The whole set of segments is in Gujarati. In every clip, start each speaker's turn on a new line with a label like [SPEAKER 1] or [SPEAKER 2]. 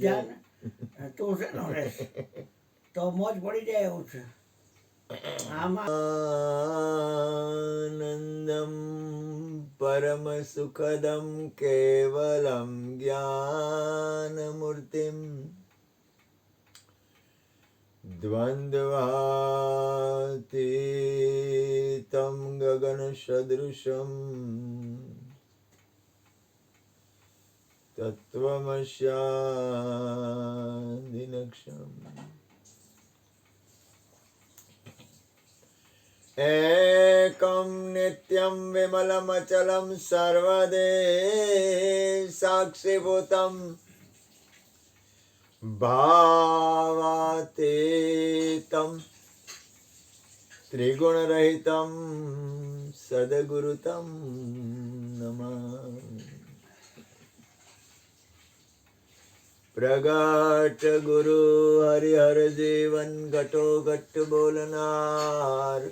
[SPEAKER 1] ધ્યાન તું છે ને રેસ તો મોજ પડી જાય એવું છે આમાં
[SPEAKER 2] આનંદમ પરમ સુખદમ કેવલમ જ્ઞાનમૂર્તિમ દ્વંદ્વાતીતમ ગગન સદૃશમ તત્વમસ્યાદિલક્ષમ એકમ નિત્યમ વિમલમચલમ સર્વદેશાક્ષીભૂતમ ભાવાતીતમ ત્રિગુણરહિતમ સદગુરુતમ નમામિ. પ્રગટ ગુરુ હરિહર જીવન ઘટો ઘટ બોલનાર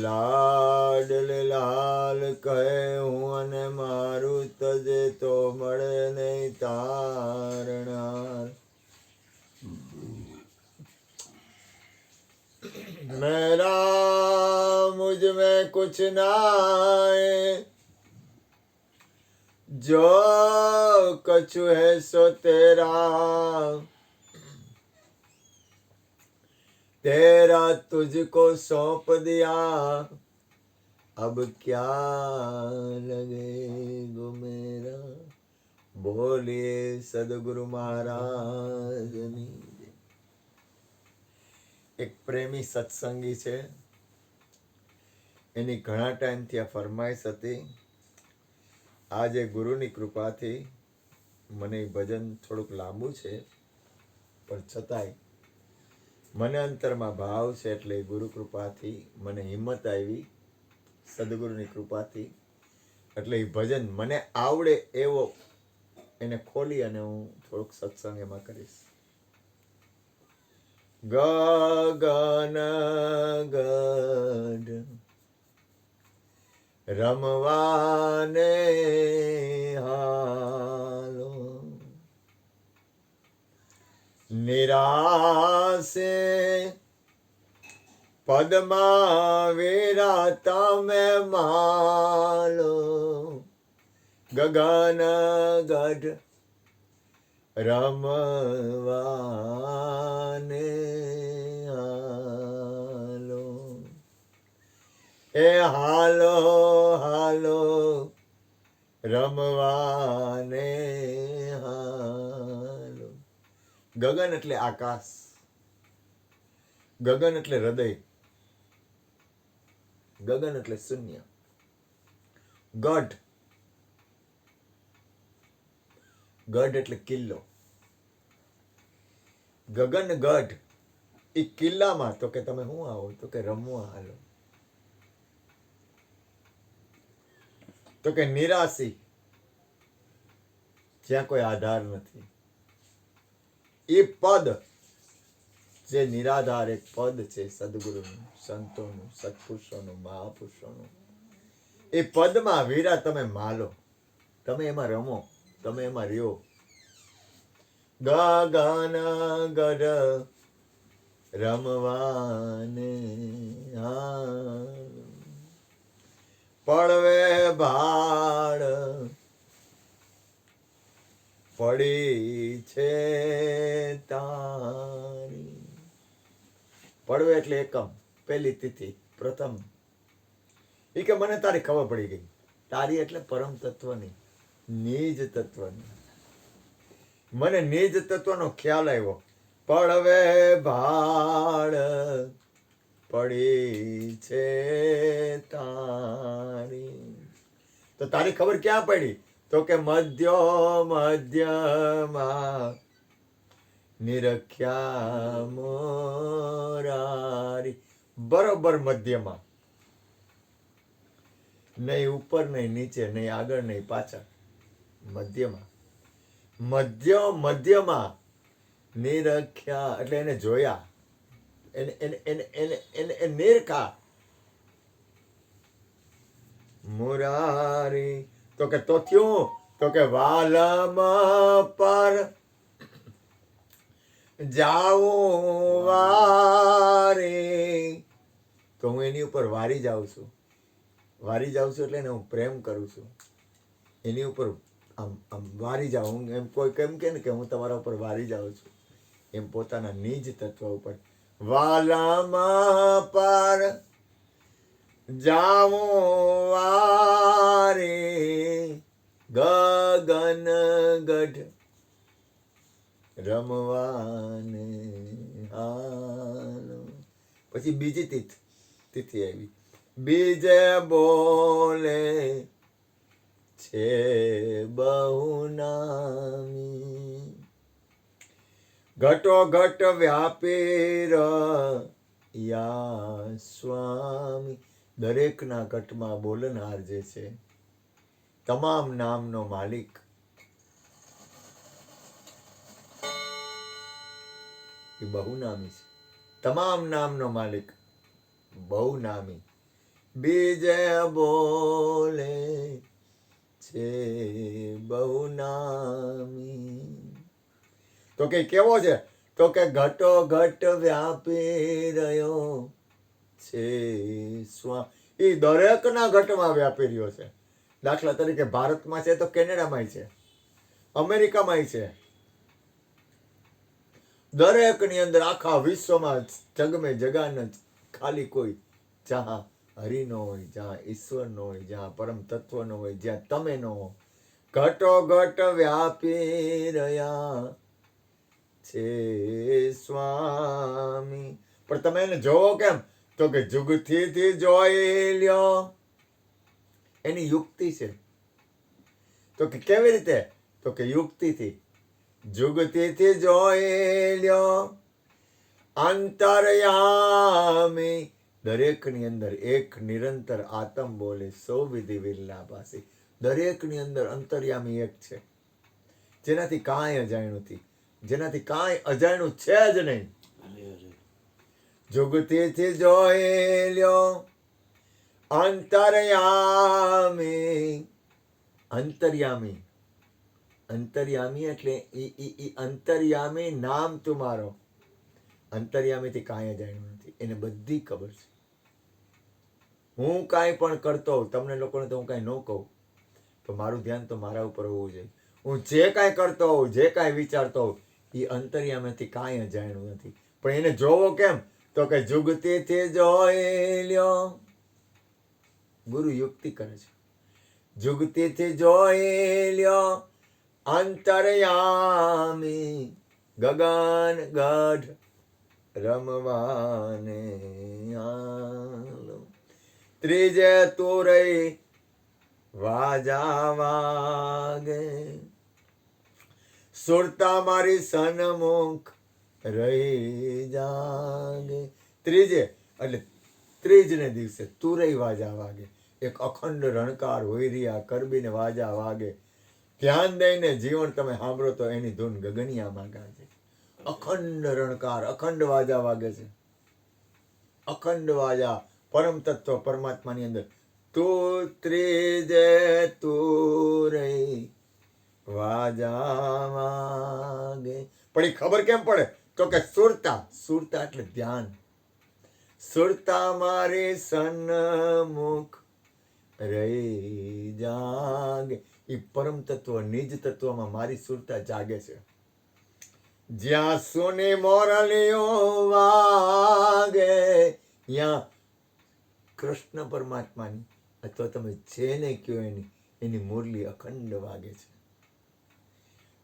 [SPEAKER 2] લાડલે લાલ કહે હું અને મારું તજે તો મળે નહીં તારનાર. મેરા મુझ में कुछ नाए जो कछु है सो तेरा तेरा तुझको सौंप दिया अब क्या लगेगो मेरा. बोलिए सदगुरु महाराजની. એક પ્રેમી સત્સંગી છે, એની ઘણા ટાઈમથી આ ફરમાઈશ હતી. આજે ગુરુની કૃપાથી મને ભજન થોડુંક લાંબુ છે, પણ છતાંય મને અંતરમાં ભાવ છે, એટલે ગુરુ કૃપાથી મને હિંમત આવી, સદગુરુની કૃપાથી. એટલે એ ભજન મને આવડે એવો એને ખોલી અને હું થોડુંક સત્સંગ એમાં કરીશ. ગગન ગઢ રમવાને હાલો નિરાશે પદમાં વેરા તમે માલો. ગગન ગઢ રમવાને હાલો એ હાલો હાલો રમવાને હાલો. ગગન એટલે આકાશ, ગગન એટલે હૃદય, ગગન એટલે શૂન્ય. ગઢ, ગઢ એટલે કિલ્લો. ગગન ગઢ એ કિલ્લામાં તો કે તમે શું આવો તો કે રમવા હાલો. તો કે નિરાશી જ્યાં કોઈ આધાર નથી. એ પદ જે નિરાધાર એક પદ છે સદગુરુનું, સંતોનું, સત્પુરુષોનું, મહાપુરુષોનું, એ પદમાં વીરા તમે માલો, તમે એમાં રમો, તમે એમાં રહ્યો. ગગન ગઢ રમવાને હાલો પડવે ભાડ પડી છે તારી. પડવે એટલે એકમ, પહેલી તિથિ, પ્રથમ. એ કે મને તારી ખબર પડી ગઈ. તારી એટલે પરમ તત્વની, નિજ તત્વની. મને નિજ તત્વનો ખ્યાલ આવ્યો. પડવે ભાડ પડી છે તારી. તો તારી ખબર ક્યાં પડી? તો કે મધ્યમાં નિરખ્યા મોરારી. બરોબર મધ્યમાં, નહીં ઉપર નહીં નીચે, નહીં આગળ નહીં પાછળ, મધ્યમાં. મધ્યમાં નિરખ્યા એટલે એને જોયા, એને નિરખા. મુરારી તો કે તો થયું તો કે વાલમ પર જાઉં વારે, તો હું એની ઉપર વારી જાઉં છું. વારી જાઉં છું એટલે એને હું પ્રેમ કરું છું. એની ઉપર આમ આમ વારી જાઉં. હું એમ કોઈ કેમ કે ને કે હું તમારા ઉપર વારી જાઉં છું, એમ પોતાના નિજ તત્વ ઉપર વાલામાં પર જાઉં વારે, ગગન ગઢ રમવાને હાલો. પછી બીજી તિથિ આવી. બીજે બોલે છે બહુ નામી, ઘટો ઘટ વ્યાપી યા સ્વામી. દરેકના ઘટમાં બોલનાર જે છે, તમામ નામનો માલિક, એ બહુનામી છે. તમામ નામનો માલિક બહુનામી. બીજે બોલે છે બહુનામી. તો કે કેવો છે? તો કે ઘટો ઘટ વ્યાપી રહ્યો છે સ્વા. એ દરેકના ઘટમાં વ્યાપી રહ્યો છે. દાખલા તરીકે ભારતમાં છે તો કેનેડામાં છે, અમેરિકામાં છે, દરેકની અંદર, આખા વિશ્વમાં જગમે જગાન ખાલી કોઈ જ્યાં હરિનો હોય, જ્યાં ઈશ્વરનો હોય, જ્યાં પરમ તત્વનો હોય, જ્યાં તમે નો હો, ઘટો ઘટ વ્યાપી રહ્યા છે સ્વામી. પણ તમે એને જોવો કેમ? તો કે જુગથી જોઈ લ્યો. એની યુક્તિ છે. તો કે કેવી રીતે? તો કે યુક્તિથી. જુગતીથી જોઈ લ્યો અંતર્યામી. દરેકની અંદર એક નિરંતર આત્મ બોલે, સૌ વિધિ વિલાપાસી. દરેકની અંદર અંતર્યામી એક છે, જેનાથી કાંઈ અજાણ્યું નથી, જેનાથી કાંઈ અજાણ્યું છે જ નહીં. જુગતીથી જોઈ લ્યો અંતર્યામી. અંતર્યામી, અંતર્યામી એટલે ઈ અંતર્યામી નામ તુમારો. અંતર્યામીથી કાંઈ અજાણ્યું નથી, એને બધી ખબર છે. હું કાંઈ પણ કરતો હોઉં, તમને લોકોને તો હું કાંઈ ન કહું, તો મારું ધ્યાન તો મારા ઉપર હોવું જોઈએ. હું જે કાંઈ કરતો હોઉં, જે કાંઈ વિચારતો હોઉં, એ અંતર્યામીથી કાંઈ અજાણ્યું નથી. પણ એને જોવો કેમ? તો કે જુગતીથી જોઈ લ્યો. ગુરુ યુક્તિ કરે છે. જુગતીથી જોઈ લ્યો અંતર્યામી, ગગન ગઢ રમવાને હાલો. ત્રીજે તુરઈ વાજા વાગે, સુરતા મારી સન્મુખ રહી જાગે. ત્રીજે એટલે ત્રીજને દિવસે તુરઈ વાજા વાગે. એક અખંડ રણકાર હોય રહ્યા કરબીને વાજા વાગે. ધ્યાન દઈને જીવન તમે સાંભળો તો એની ધૂન ગગનિયામાં ગાજે. અખંડ રણકાર, અખંડ વાજા વાગે છે. અખંડ વાજા પરમ તત્વ પરમાત્માની અંદર. તું ત્રીજે તુરઈ વાજા વાગે. પણ એ ખબર કેમ પડે? તો કે સુરતા. સુરતા એટલે ધ્યાન. સુરતા મારી સન્મુખ રહી જાગે. એ પરમ તત્વ નિજ તત્વમાં મારી સુરતા જાગે છે. જ્યાં સુની મોરલીઓ વાગે, ત્યાં કૃષ્ણ પરમાત્માની અથવા તમે જેને કહો એની મુરલી અખંડ વાગે છે.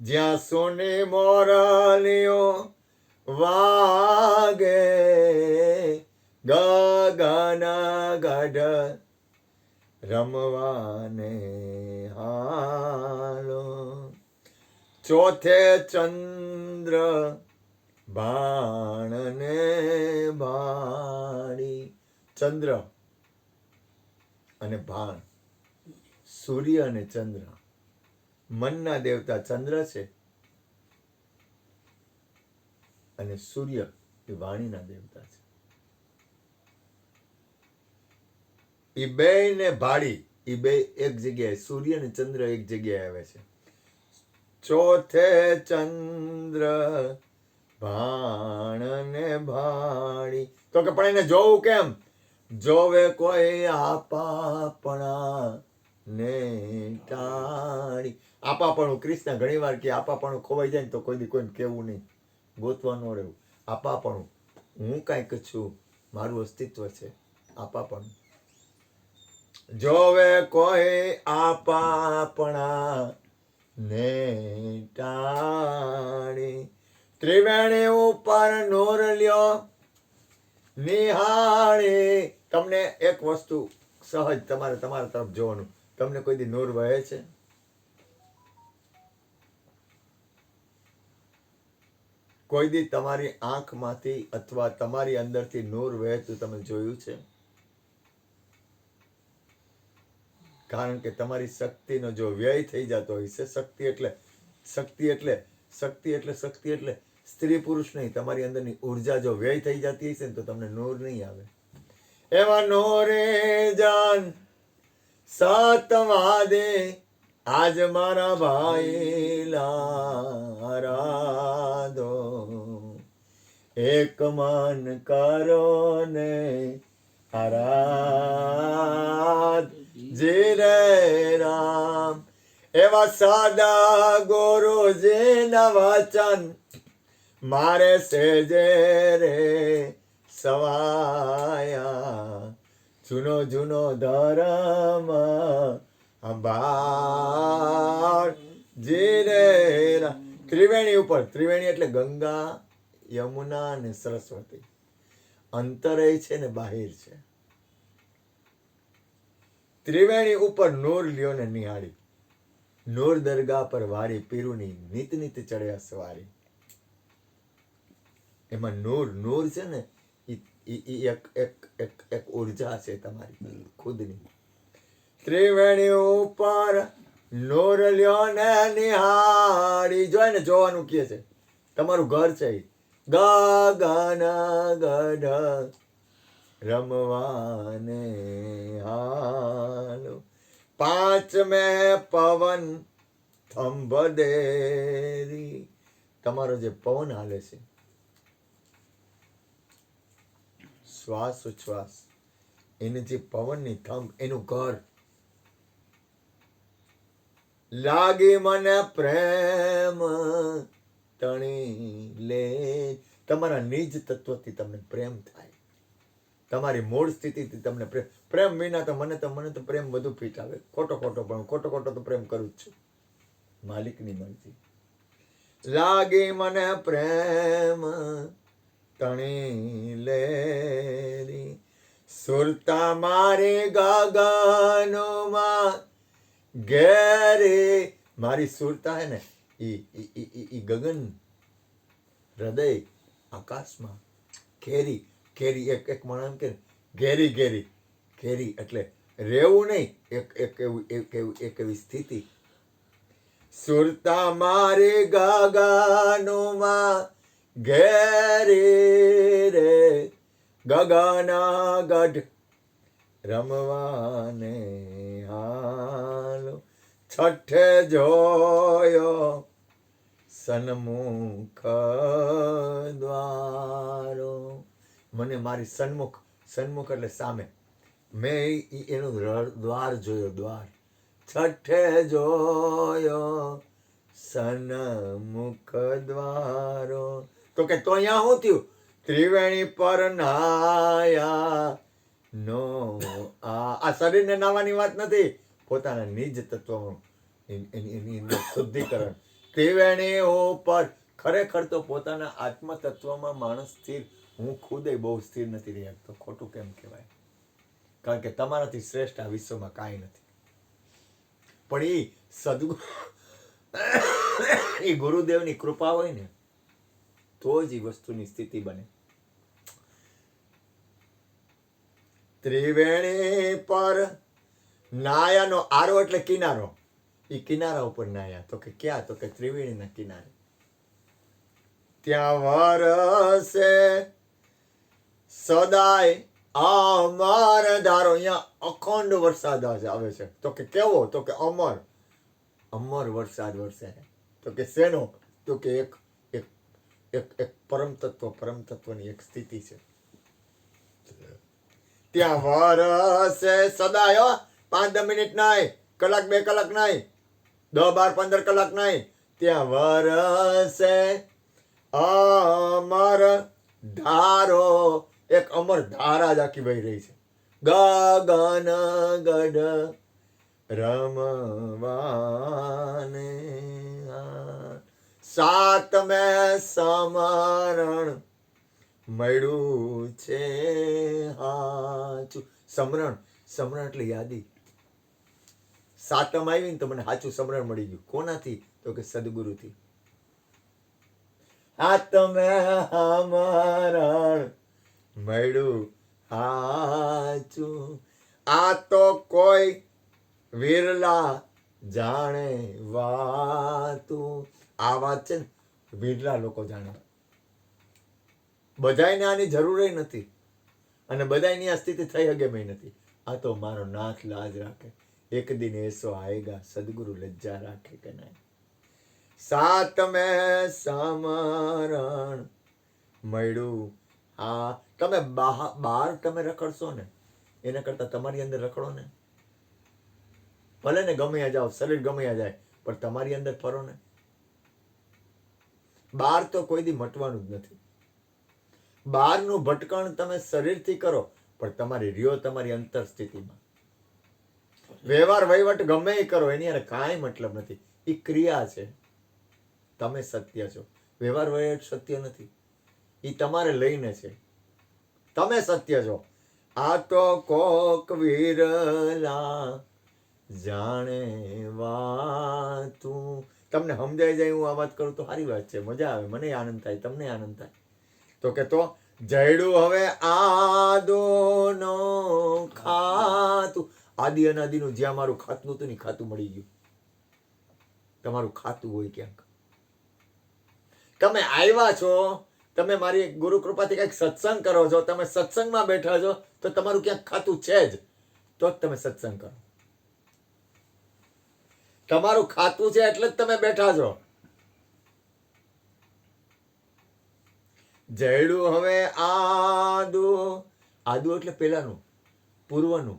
[SPEAKER 2] જ્યાં સુની મોરલીઓ વાગે, ગગન ગઢ રમવાને હાલો. ચોથે ચંદ્ર બાણને ભાડી. ચંદ્ર અને ભાણ, સૂર્ય અને ચંદ્ર. મનના દેવતા ચંદ્ર છે અને સૂર્ય એ વાણીના દેવતા છે. એ બેયને ભાડી એ બે એક જગ્યાએ, સૂર્ય અને ચંદ્ર એક જગ્યાએ આવે છે. ચોથે ચંદ્ર ભાણ ને ભાણી, તો કે પણ એને જોવું કેમ? જોવે કોઈ આપાપણા ને ટાળી. આપાપણું, કૃષ્ણ ઘણી વાર કે આપાપણું ખોવાઈ જાય ને તો કોઈ દી કોઈને કેવું નહીં, ગોતવા ન રહેવું. આપાપણું, હું કાંઈક છું, મારું અસ્તિત્વ છે, આપાપણું. જોવે કોઈ આપાપણા ને ટાણી. ત્રિવેણી ઉપર નૂર લ્યો નિહાળી. તમને એક વસ્તુ સહજ તમારા તરફ જોવાનું, તમને કોઈ દી નૂર વહે છે? કોઈ દી તમારી આંખમાંથી અથવા તમારી અંદરથી નૂર વહેતું તમે જોયું છે? કારણ કે તમારી શક્તિનો જો વ્યય થઈ જતો હોય છે, શક્તિ એટલે સ્ત્રી પુરુષ નહીં, તમારી અંદરની ઉર્જા જો વ્યય થઈ જતી હશે ને તો તમને નૂર નહીં આવે. એવા નૂરે જાન સાતવાદે આજ મારા ભાઈ લારાધો. એક મન કરો ને આરાધ જી રે રામ. એવા સાદા ગુરુજીના વચન મારે સેજે રે સવાયા. જૂનો ધર્મ અંબાર જી રે રામ. ત્રિવેણી ઉપર, ત્રિવેણી એટલે ગંગા, યમુના અને સરસ્વતી. અંતરે છે ને બાહિર છે. ત્રિવેણી ઉપર નૂર લ્યો ને નિહાળી. નૂર દરગાહ પર વારી પીરુની નિત નિત ચડ્યા સવારી. એમાં નૂર છે ને એક ઉર્જા છે તમારી ખુદની. ત્રિવેણી ઉપર નૂર લ્યો ને નિહાળી. જોય ને, જોવાનું કે છે, તમારું ઘર છે. ગગન ગઢ રમવાને હાલો. પાંચ મેં પવન થંભ દેરી. તમારો જે પવન હાલે છે, શ્વાસ ઉચ્છ્વાસ, એને જે પવનની થંભ, એનું ઘર. લાગી મને પ્રેમ તણી લે. તમારા નિજ તત્વથી તમને પ્રેમ થાય, તમારી મૂળ સ્થિતિથી તમને પ્રેમ વિના તો મને તો પ્રેમ બધું ફીટ આવે. ખોટો પણ ખોટો તો પ્રેમ કરું જ છું, માલિકની મરજી. લાગી મને પ્રેમ તણી લેરી. સુરતા મારી ગગનમાં ઘેરી. મારી સુરતા હે ને ઈ ગગન, હૃદય, આકાશમાં ઘેરી. એક માણસ કે ઘેરી એટલે રહેવું નહીં, એક એવી સ્થિતિ. સુરતા મારી ગગનમાં ઘેરી રે. ગગના ગઢ રમવાને હાલો. છઠ્ઠે જોયો સન્મુખ દ્વારો. મને મારી સન્મુખ એટલે સામે, મેં એનું દ્વાર જોયો, દ્વાર. છઠ્ઠે જોયો સન્મુખ દ્વારો. તો કે તો અહીંયા શું થયું? ત્રિવેણી પર નાયા નો. આ શરીરને નાવાની વાત નથી, પોતાના નિજ તત્વનું એની શુદ્ધિકરણ. ત્રિવેણી ઉપર ખરેખર તો પોતાના આત્મ તત્વમાં માણસ સ્થિર. હું ખુદ બહુ સ્થિર નથી રહી શકતો. ખોટું કેમ કહેવાય? કારણ કે તમારાથી શ્રેષ્ઠ આ વિશ્વમાં કાંઈ નથી. પણ એ સદગુરુ, એ ગુરુદેવની કૃપા હોય ને તો જ એ વસ્તુની સ્થિતિ બને. ત્રિવેણી પર નાયાનો આરો એટલે કિનારો. એ કિનારા ઉપર નાયા. તો કે ક્યાં? તો કે ત્રિવેણીના કિનારે. ત્યાં વરસે સદાય અમર ધારો. અહીંયા અખંડ વરસાદ આવે છે. તો કે કેવો? તો કે અમર અમર વરસાદ વરસે. તો કે શેનો? તો કે એક એક એક એક પરમ તત્વની એક સ્થિતિ છે. ત્યાં વરસે સદાય. 5-10 મિનિટ નહીં, કલાક 2 કલાક નહીં, 10-12-15 કલાક નહીં. ત્યાં વરસે અમર ધારો. એક અમર ધારા જ આખી વહી રહી છે. ગગન ગઢ રમવાને સાતમે સમરણ મળ્યું છે હાચું. સમરણ એટલે યાદી. સાતમ આવી ને તો મને હાચું સમરણ મળી ગયું. કોનાથી? તો કે સદગુરુથી. આત્મે સમરણ મળ્યું હાચું. આ તો કોઈ વિરલા જાણે વાતું. આ વાત છે ને, વિરલા લોકો જાણે. બધાયને આની જરૂર નથી, અને બધાયની આ સ્થિતિ થઈ શકે મેં નથી. આ તો મારો નાથ લાજ રાખે. એક દિન એસો આએગા, સદગુરુ લજ્જા રાખે કે નહીં. સાતમે સમરણ મળ્યું. હા, તમે બહાર તમે રખડશો ને એના કરતા તમારી અંદર રખડો ને. ભલે ને ગમે જાઓ, શરીર ગમે જાય, પણ તમારી અંદર ફરો ને. બહાર તો કોઈ દી મટવાનું જ નથી. બહારનું ભટકણ તમે શરીરથી કરો, પણ તમારી રહ્યો તમારી અંતર સ્થિતિમાં. વ્યવહાર વહીવટ ગમે એ કરો, એની અને કાંઈ મતલબ નથી. એ ક્રિયા છે. તમે સત્ય છો. વ્યવહાર વહીવટ સત્ય નથી. એ તમારે લઈને છે. તમે સત્ય છો. આ તો કોક વિરલા જાણે વાતું. તમને સમજાઈ જાય હું આ વાત કરું તો સારી વાત છે, મજા આવે, મને આનંદ થાય, તમને આનંદ થાય. તો કે તો જયડું હવે આદોનો ખાતું. આદિ અનાદિનું જ્યાં મારું ખાતું હતું ને ખાતું મળી ગયું. તમારું ખાતું હોય ક્યાંક. તમે આવ્યા છો, તમે મારી ગુરુ કૃપાથી કંઈક સત્સંગ કરો છો, તમે સત્સંગમાં બેઠા છો, તો તમારું ક્યાંક ખાતું છે જ, તો જ તમે સત્સંગ કરો. તમારું ખાતું છે એટલે જ તમે બેઠા છો. જયડું હવે આદુ. આદુ એટલે પેલાનું, પૂર્વનું.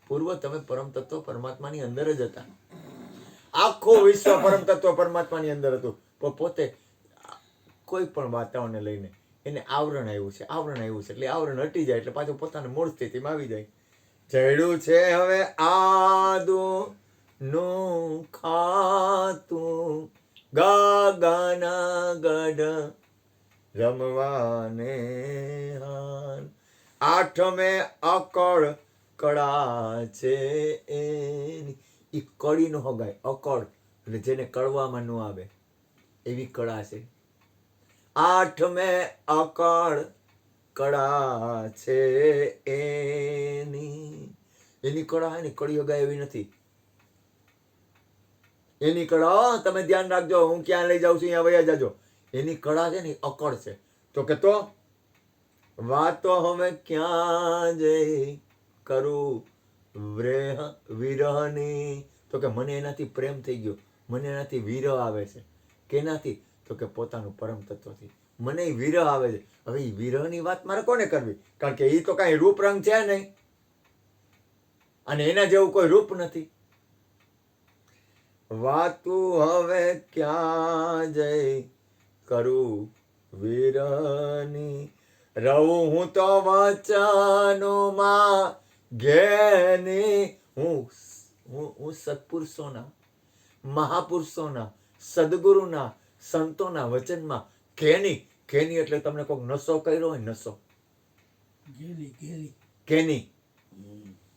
[SPEAKER 2] પૂર્વ તમે પરમ તત્વ પરમાત્માની અંદર જ હતા. આખું વિશ્વ પરમ તત્વ પરમાત્માની અંદર હતું, પણ પોતે કોઈ પણ વાતાવરણને લઈને એને આવરણ આવ્યું છે. આવરણ આવ્યું છે એટલે આવરણ હટી જાય એટલે પાછું પોતાની મૂળ સ્થિતિમાં આવી જાય. જયડું છે હવે આદુ નું ખાતું. ગગન ગઢ રમવાને હાન. આઠમે અકળ કળા છે એની. એ કળી નો હગાય. અકળ એટલે જેને કળવામાં ન આવે એવી કળા છે. આઠમે અકળ કળા છે એની. એની કળા હે ને કળી હગાય એવી નથી. એની કળા તમે ધ્યાન રાખજો, હું ક્યાં લઈ જાઉં છું અહીંયા વયા જાજો. એની કળા છે ને અકળ છે. તો કે તો વાતો હવે ક્યાં જઈ કરું વિરહની. તો કે મને એનાથી પ્રેમ થઈ ગયો, મને એનાથી વિરહ આવે છે. કેનાથી? તો કે પોતાનું પરમ તત્વથી મને વિરહ આવે છે. હવે એ વિરહની વાત મારે કોને કરવી? કારણ કે એ તો કાંઈ રૂપ રંગ છે નહીં, અને એના જેવું કોઈ રૂપ નથી. વાતું હવે ક્યાં જઈ કરું વિરહની. રહું હું તો વચનોમાં ઘેની. હું સત્પુરુષોના, મહાપુરુષોના, સદગુરુના, સંતોના વચનમાં ઘેની. ઘેની એટલે તમને કોઈક નશો કર્યો હોય, નશો. ઘેની,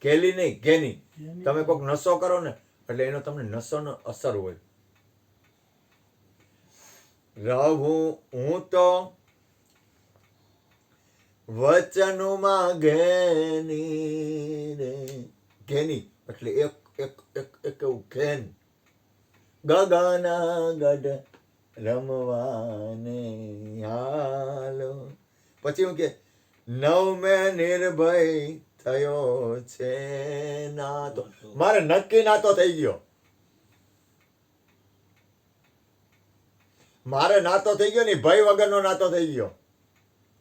[SPEAKER 2] ઘેલી નહીં, ઘેની. તમે કોઈક નશો કરો ને એટલે એનો તમને નશોનો અસર હોય. રહું હું તો વચનોમાં ઘેની રે. ઘેની એટલે એક એક એક એક એવું ઘેન. ગગન ગઢ રમવાને હાલો. પછી હું કે નવ મેં નિર્ભય થયો છે નાતો. મારે નક્કી નાતો થઈ ગયો. મારે નાતો થઈ ગયો ને, ભય વગરનો નાતો થઈ ગયો.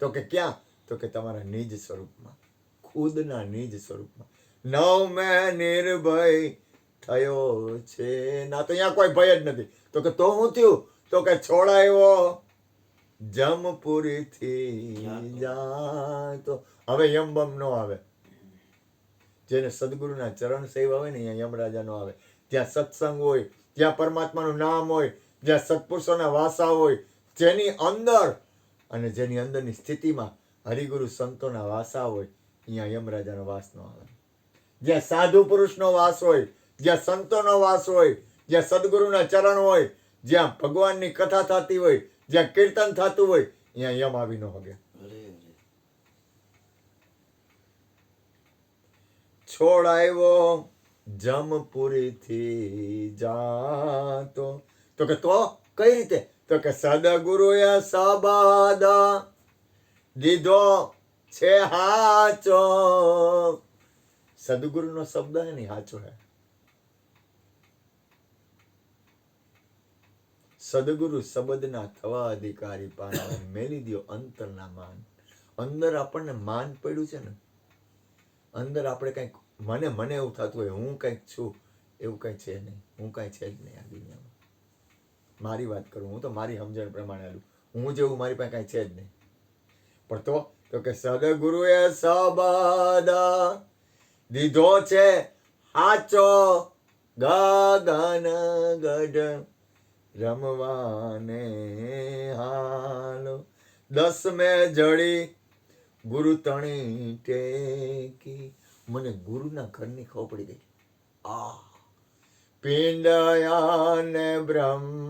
[SPEAKER 2] તો કે ક્યાં? તો કે તમારા નિજ સ્વરૂપમાં, ખુદના નિજ સ્વરૂપમાં. નવ મેં નિર્ભય થયો છે ના, તો અહીંયા કોઈ ભય જ નથી. તો કે તો હું થયું? તો કે છોડાયો જમપુરી થી જાતો. હવે યમ બમ નો આવે. જેને સદગુરુના ચરણ સેવા હોય ને, અહીંયા યમરાજા નો આવે. ત્યાં સત્સંગ હોય, ત્યાં પરમાત્માનું નામ હોય, જ્યાં સત્પુરુષોના વાસા હોય, જેની અંદર અને જેની અંદરની સ્થિતિમાં હરિગુરુ સંતોના વાસા હોય, અહીંયા યમરાજાનો વાસ નો આવે. જ્યાં સાધુ પુરુષનો વાસ હોય, જ્યાં સંતોનો વાસ હોય, જ્યાં સદગુરુના ચરણ હોય, જ્યાં ભગવાનની કથા થતી હોય, જ્યાં કીર્તન થતું હોય, અહીંયા યમ આવી ન હગે. છોડાયો જમપુરી થી જાતો. તો કે તો કઈ રીતે? તો કે સદગુરુએ સબદ દીધો છે હાચો. સદગુરુનો શબ્દ હે ને હાચો હે. સદગુરુ શબ્દના થવા અધિકારી પાના, મેલી દ્યો અંતરના માન. અંદર આપણને માન પડ્યું છે ને, અંદર આપણે કંઈક મને એવું થતું હોય હું કંઈક છું, એવું કંઈ છે નહીં. હું કાંઈ છે જ નહીં આ દુનિયામાં. મારી વાત કરું, હું તો મારી સમજણ પ્રમાણે આલું. હું જેવું મારી પાસે કાંઈ છે જ નહીં. પણ તો કે સદગુરુએ સબદ દીધો છે હાચો, ગગન ગઢ રમવાને હાલો. 10 મેં જડી ગુરુ તણી ટેકી. મને ગુરુના ઘરની ખબર પડી ગઈ. પિંડયાને બ્રહ્માંડથી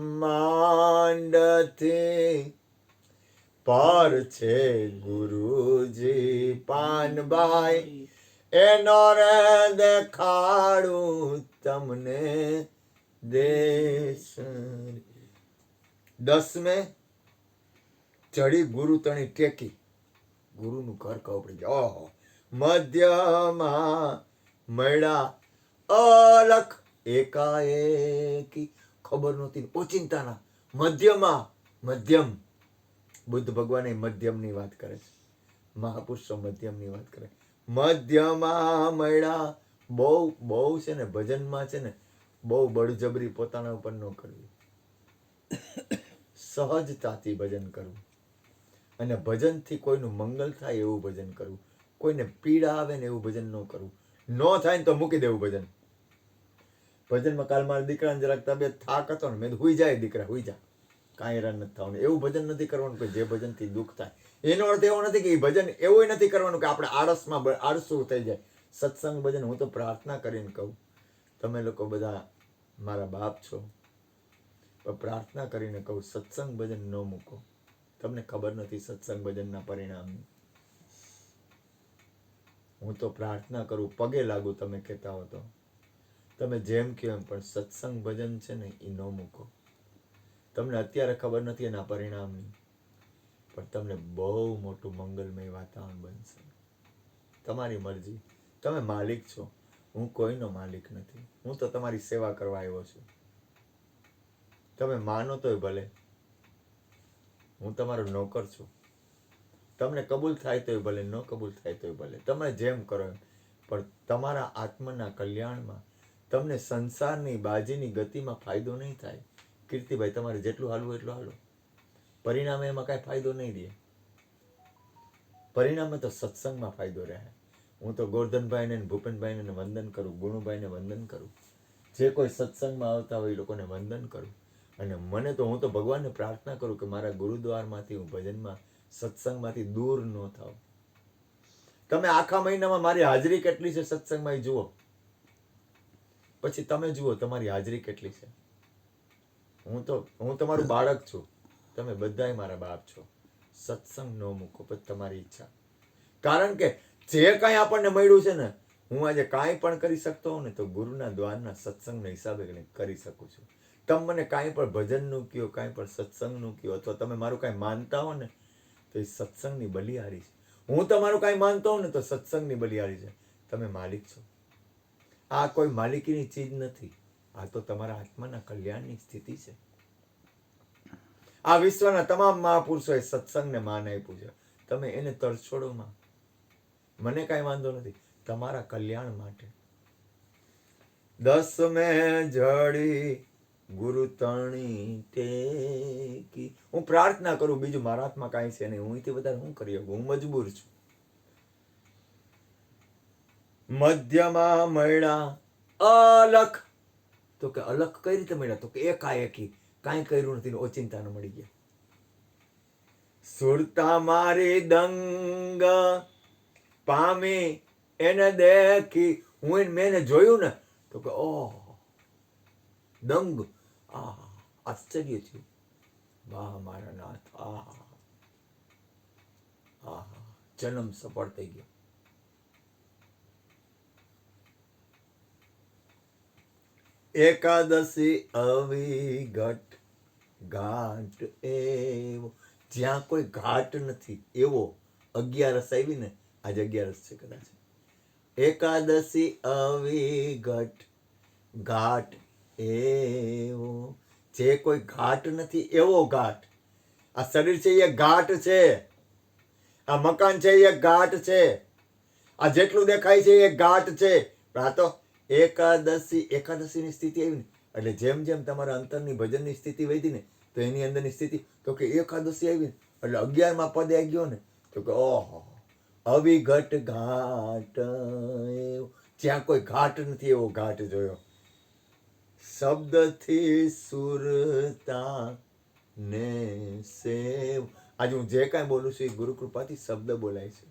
[SPEAKER 2] પાર છે ગુરુજી પાનભાઈ. એનો રે દેખાડું તમને દેશ. 10 મેં ચડી ગુરુ તણી ટેકી. ગુરુનું ઘર ખબર પડી ગયા. ઓહો. મધ્યમાં મળ્યા અલખ એકાએકી. ખબર નહોતી, ઓચિંતાના મધ્યમાં. મધ્યમ બુદ્ધ ભગવાન મધ્યમની વાત કરે છે. મહાપુરુષો મધ્યમની વાત કરે. મધ્યમાં મળ્યા. બહુ છે ને ભજનમાં છે ને, બહુ બળજબરી પોતાના ઉપર ન કરવી. સહજતાથી ભજન કરવું. અને ભજનથી કોઈનું મંગલ થાય એવું ભજન કરવું. કોઈને પીડા આવે ને એવું ભજન ન કરવું. ન થાય ને તો મૂકી દેવું ભજન. ભજનમાં કાલ મારા દીકરાને જરાક તબિયત થાક હતો ને, મેં હુઈ જાય દીકરા, હુઈ જા, કાંઈ હેરાન નથી થવાનું. એવું ભજન નથી કરવાનું કે જે ભજનથી દુઃખ થાય. એનો અર્થ એવો નથી કે એ ભજન એવું નથી કરવાનું કે આપણે આળસુ થઈ જાય. સત્સંગ ભજન હું તો પ્રાર્થના કરીને કહું, તમે લોકો બધા મારા બાપ છો, પણ પ્રાર્થના કરીને કહું, સત્સંગ ભજન ન મૂકો. તમને ખબર નથી સત્સંગ ભજનના પરિણામની. હું તો પ્રાર્થના કરું, પગે લાગુ તમે કહેતા હો તો. તમે જેમ કહો એમ, પણ સત્સંગ ભજન છે ને એ ન મૂકો. તમને અત્યારે ખબર નથી એના પરિણામની, પણ તમને બહુ મોટું મંગલમય વાતાવરણ બનશે. તમારી મરજી. તમે માલિક છો, હું કોઈનો માલિક નથી. હું તો તમારી સેવા કરવા આવ્યો છું. તમે માનો તોય ભલે, હું તમારો નોકર છું. તમને કબૂલ થાય તોય ભલે, ન કબૂલ થાય તોય ભલે, તમે જેમ કરો એમ. પણ તમારા આત્માના કલ્યાણમાં તમને સંસારની બાજીની ગતિમાં ફાયદો નહીં થાય. કીર્તિભાઈ, તમારે જેટલું હાલવું એટલું હાલો. પરિણામે એમાં કાંઈ ફાયદો નહીં રહે. પરિણામે તો સત્સંગમાં ફાયદો રહે. હું તો ગોરધનભાઈને ભૂપેનભાઈને વંદન કરું, ગુણુભાઈને વંદન કરું. જે કોઈ સત્સંગમાં આવતા હોય એ લોકોને વંદન કરું. અને હું તો ભગવાનને પ્રાર્થના કરું કે મારા ગુરુદ્વારમાંથી હું ભજનમાં સત્સંગમાંથી દૂર ન થાવ. તમે આખા મહિનામાં મારી હાજરી કેટલી છે સત્સંગમાં એ જુઓ, પછી તમે જુઓ તમારી હાજરી કેટલી છે. હું તમારું બાળક છું, તમે બધાય મારા બાપ છો. સત્સંગ ન મૂકો, પછી તમારી ઈચ્છા. કારણ કે જે કાંઈ આપણને મળ્યું છે ને, હું આજે કાંઈ પણ કરી શકતો હોઉં ને તો ગુરુના દ્વારના સત્સંગના હિસાબે કરી શકું છું. તમે મને કાંઈ પણ ભજનનું કહો, કાંઈ પણ સત્સંગનું કહો, અથવા તમે મારું કાંઈ માનતા હો ને, તો એ સત્સંગની બલિહારી છે. હું તમારું કાંઈ માનતો હોઉં ને તો સત્સંગની બલિયાળી છે. તમે માલિક છો. આ કોઈ માલિકીની ચીજ નથી. આ તો તમારા આત્માના કલ્યાણની સ્થિતિ છે. આ વિશ્વના તમામ મહાપુરુષોએ સત્સંગને માન આપ્યું છે. તમે એને તરછોડોમાં, મને કાંઈ વાંધો નથી. તમારા કલ્યાણ માટે. 10 મેં જડી ગુરુ તણી ટેકી. હું પ્રાર્થના કરું, બીજું મારા હાથમાં કાંઈ છે નહીં. હું એથી વધારે શું કરી શકું? હું મજબૂર છું. મધ્યમાં મળ્યા અલખ. તો કે અલખ કઈ રીતે મળ્યા? તો કે એકાએકી, કાંઈ કર્યું નથી, ઓચિંતાને મળી ગયા. સુરતા મારી દંગ પામી એને દેખી. મેં એને જોયું ને તો કે ઓહ, દંગ, આશ્ચર્ય થયું. વાહ મારા નાથ, જન્મ સફળ થઈ ગયો. એકાદશી અવિઘટ ઘાટ એવો. જ્યાં કોઈ ઘાટ નથી એવો 11 આવી ને, આજે 11 છે કદાચ. એકાદશી અવિઘટ ઘાટ એવો. જે કોઈ ઘાટ નથી એવો ઘાટ. આ શરીર છે એ ઘાટ છે. આ મકાન છે એ ઘાટ છે. આ જેટલું દેખાય છે એ ઘાટ છે. પણ આ તો એકાદશીની સ્થિતિ આવી ને એટલે જેમ જેમ તમારા અંતરની ભજનની સ્થિતિ વધી ને તો એની અંદરની સ્થિતિ તો કે એકાદશી આવી ને એટલે 11માં પદે આવી ગયો ને તો કે ઓહો, અવિઘટ ઘાટ એવો. જ્યાં કોઈ ઘાટ નથી એવો ઘાટ જોયો. શબ્દથી સુરતા ને સેવ. આજે હું જે કાંઈ બોલું છું એ ગુરુ કૃપાથી શબ્દ બોલાય છે.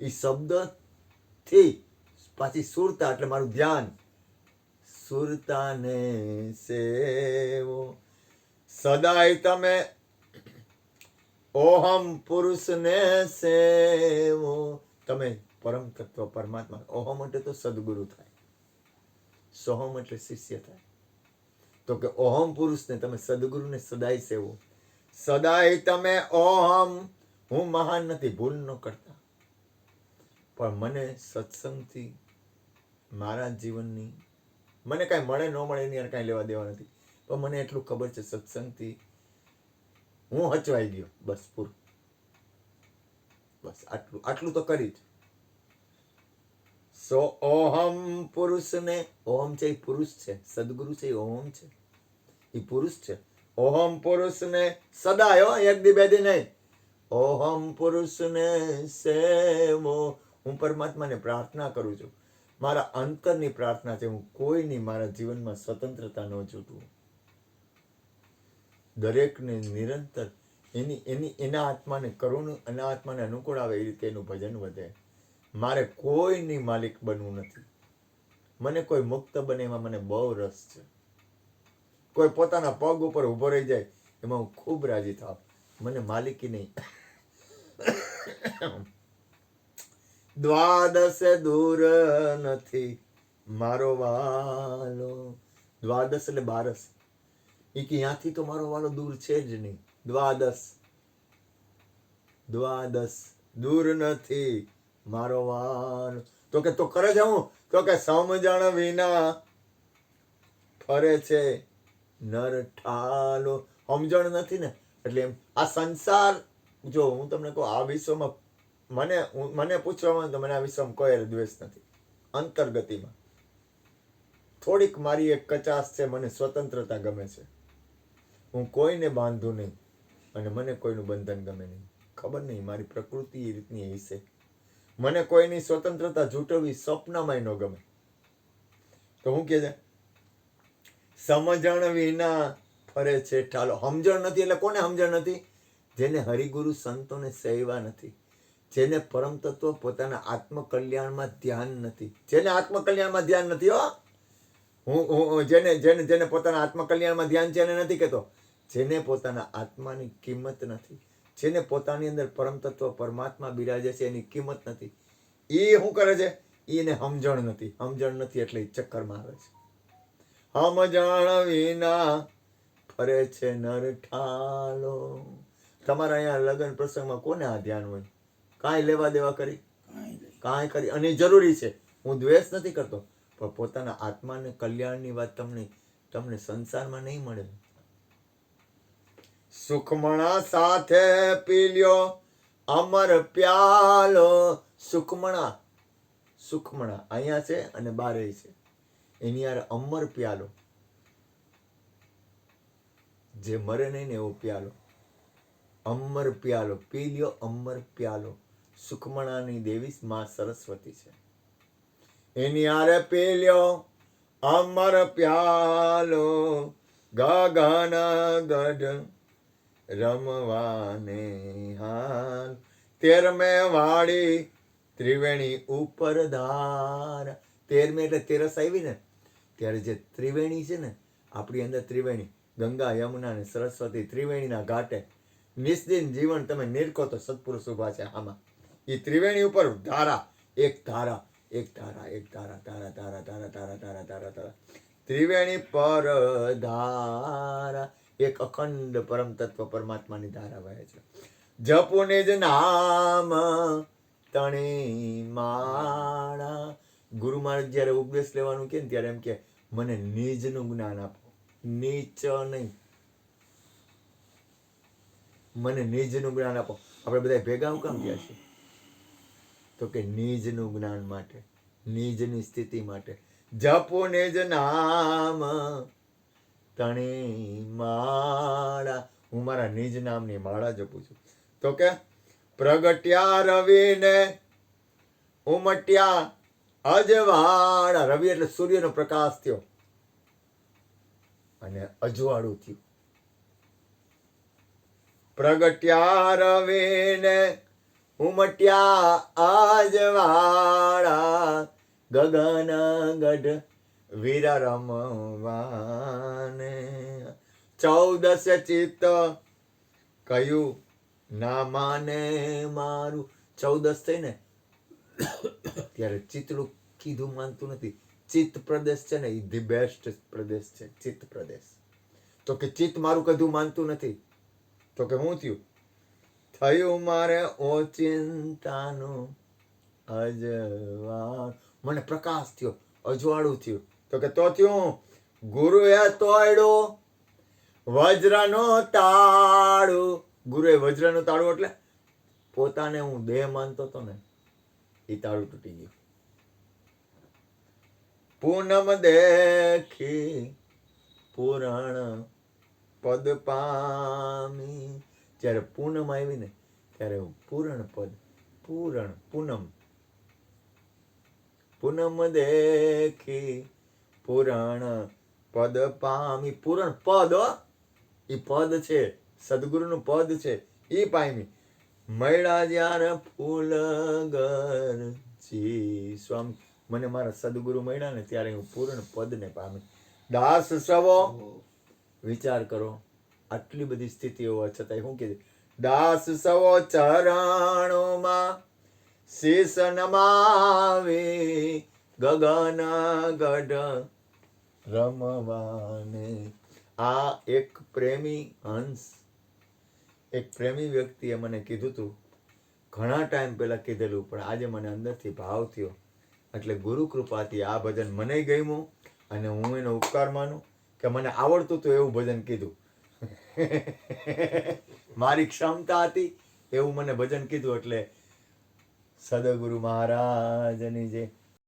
[SPEAKER 2] એ શબ્દથી પાછી સુરતા એટલે મારું ધ્યાન. સુરતા ને સેવો. સદાય તમે ઓહમ પુરુષને સેવો. તમે પરમ તત્વ પરમાત્મા. ઓહમ એટલે તો સદગુરુ થાય, સોહમ એટલે શિષ્ય થાય. તો કે ઓહમ પુરુષને તમે સદગુરુને સદાય સેવો. સદાય તમે ઓહમ. હું મહાન નથી, ભૂલ ન કરતા, પણ મને સત્સંગથી મારા જીવનની મને કાંઈ મળે ન મળે એની યાર કાંઈ લેવા દેવા નથી. પણ મને એટલું ખબર છે સત્સંગથી હું હચવાઈ ગયો. બસ પૂરું. બસ આટલું તો કરી જ. સો ઓહમ પુરુષને. ઓહમ છે એ પુરુષ છે, સદગુરુ છે એ ઓહમ છે, એ પુરુષ છે. ઓહમ પુરુષને સદાય, એક દી બે દી નહીં. ઓહમ પુરુષને સેવો. હું પરમાત્માને પ્રાર્થના કરું છું. મારા અંતરની પ્રાર્થના છે. હું કોઈની મારા જીવનમાં સ્વતંત્રતા ન ચૂંટવું. દરેકને નિરંતર એના આત્માને કરુણ, એના આત્માને અનુકૂળ આવે એ રીતે એનું ભજન વધે. મારે કોઈની માલિક બનવું નથી. મને કોઈ મુક્ત બને એમાં મને બહુ રસ છે. કોઈ પોતાના પગ ઉપર ઊભો રહી જાય એમાં હું ખૂબ રાજી થાવ. મને માલિકી નહીં. દ્વાદશે દૂર નથી મારો વાલો. દ્વાદશ એટલે 12. એ કે ત્યાંથી તો મારો વાલો દૂર છે જ નહીં. દ્વાદશ દૂર નથી મારો વાલો. તો કે તો કરે છે હું? તો કે સમજણ વિના ફરે છે નર ઠાલો. સમજણ નથી ને એટલે એમ. આ સંસાર, જો હું તમને કહું, આ વિશ્વમાં મને પૂછવામાં તો મને આ વિશ્વમાં કોઈ દ્વેષ નથી. અંતર્ગતિમાં થોડીક મારી એક કચાશ છે. મને સ્વતંત્રતા ગમે છે. હું કોઈને બાંધું નહીં અને મને કોઈનું બંધન ગમે નહીં. ખબર નહીં, મારી પ્રકૃતિ એ રીતની હશે. મને કોઈની સ્વતંત્રતા જૂટવવી સ્વપ્નમાં ન ગમે. તો હું કહે છે સમજણ વિના ફરે છે ઠાલો. સમજણ નથી એટલે કોને સમજણ નથી? જેને હરિગુરુ સંતોને સેવા નથી, જેને પરમ તત્વ પોતાના આત્મકલ્યાણમાં ધ્યાન નથી. જેને આત્મકલ્યાણમાં ધ્યાન નથી, જેને પોતાના આત્મકલ્યાણમાં ધ્યાન છે એને નથી કહેતો. જેને પોતાના આત્માની કિંમત નથી, જેને પોતાની અંદર પરમ તત્વ પરમાત્મા બિરાજે છે એની કિંમત નથી, એ શું કરે છે? એને સમજણ નથી. સમજણ નથી એટલે એ ચક્કરમાં આવે છે. સમજણ વિના ફરે છે નર ઠાલો. તમારા અહીંયા લગ્ન પ્રસંગમાં કોને આ ધ્યાન હોય? કાંઈ લેવા દેવા કરી?
[SPEAKER 1] કાંઈ નહીં.
[SPEAKER 2] કાંઈ કરી? અને એ જરૂરી છે. હું દ્વેષ નથી કરતો, પણ પોતાના આત્માને કલ્યાણની વાત તમને સંસારમાં નહીં મળે. સુખમણા સાથે પી લ્યો અમર પ્યાલો. સુખમણા અહીંયા છે અને બારે છે. એની યાર અમર પ્યાલો, જે મરે નહીં ને એવો પ્યાલો. અમર પ્યાલો પી લ્યો, અમર પ્યાલો. સુખમણાની દેવી માં સરસ્વતી છે. એની હારે પી લ્યો અમર પ્યાલો. ગગન ગઢ રમવાને હાલ. 13મે વાળી ત્રિવેણી ઉપર ધાર. 13મે એટલે તેરસ આવી ને ત્યારે જે ત્રિવેણી છે ને, આપણી અંદર ત્રિવેણી ગંગા, યમુના ને સરસ્વતી, ત્રિવેણીના ઘાટે નિસ્દિન જીવન તમે નિરખો તો સત્પુરુષ ઉભા છે આમાં. એ ત્રિવેણી ઉપર ધારા, એક ધારા, એક ધારા, એક ધારા, ધારા ધારા ધારા ધારા ધારા ધારા ધારા, ત્રિવેણી પર ધારા. એક અખંડ પરમ તત્વ પરમાત્માની ધારા વહે છે. જપુ નિજ નામ તણી માળા. ગુરુ મહારાજ જયારે ઉપદેશ લેવાનું કે ત્યારે એમ કે મને નિજનું જ્ઞાન આપો, નીચ નહીં. મને નિજનું જ્ઞાન આપો. આપણે બધા ભેગા હું કામ થયા છીએ? તો કે નિજનું જ્ઞાન માટે, નિજની સ્થિતિ માટે. જપો નિજ નામ તણી માળા. હું મારા નિજ નામની માળા જપું છું. તો કે પ્રગટ્યા રવિને ઉમટ્યા અજવાળા. રવિ એટલે સૂર્યનો પ્રકાશ થયો અને અજવાળું થયું. પ્રગટ્યા રવિને ઉમટ્યા અજવાળા. ગગન ગઢ વીર રમવાને. 14 ચિત્ત કયું ના માને મારું. 14 થઈ ને ત્યારે ચિત્તડું કીધું માનતું નથી. ચિત્ત પ્રદેશ છે ને એ ધી બેસ્ટ પ્રદેશ છે, ચિત્ત પ્રદેશ. તો કે ચિત્ત મારું કીધું માનતું નથી. તો કે શું થયું? થયું મારે ઓચિંતાનું અજવાળ. મને પ્રકાશ થયો, અજવાળું થયું. તો કે તો થયું ગુરુએ તોડ્યું વજ્રનો તાળું. ગુરુએ વજ્રનું તાળું એટલે પોતાને હું દેહ માનતો હતો ને, એ તાળું તૂટી ગયું. પૂનમ દેખી પુરાણ પદ પામી. જ્યારે પૂનમ આવી ને ત્યારે પૂરણ પદ, પૂનમ દેખી પુરાણ પદ પામી. પૂરણ પદ, એ પદ છે, સદગુરુનું પદ છે, એ પામી. મળ્યા જ્યારે ફૂલ ગરજી સ્વામી. મને મારા સદગુરુ મળ્યા ને ત્યારે હું પૂર્ણ પદને પામી. દાસ સવો વિચાર કરો, આટલી બધી સ્થિતિ હોવા છતાં શું કીધું? દાસ સવો ચરણોમાં શીશ નમાવી. ગગન ગઢ રમવાને. આ એક પ્રેમી હંસ, એક પ્રેમી વ્યક્તિએ મને કીધું હતું. ઘણા ટાઈમ પહેલા કીધેલું, પણ આજે મને અંદરથી ભાવ થયો. એટલે ગુરુ કૃપાથી આ ભજન મને ગમ્યું અને હું એનો ઉપકાર માનું કે મને આવડતું હતું એવું ભજન કીધું. મારી ક્ષમતા હતી એવું મને ભજન કીધું. એટલે સદગુરુ મહારાજની જે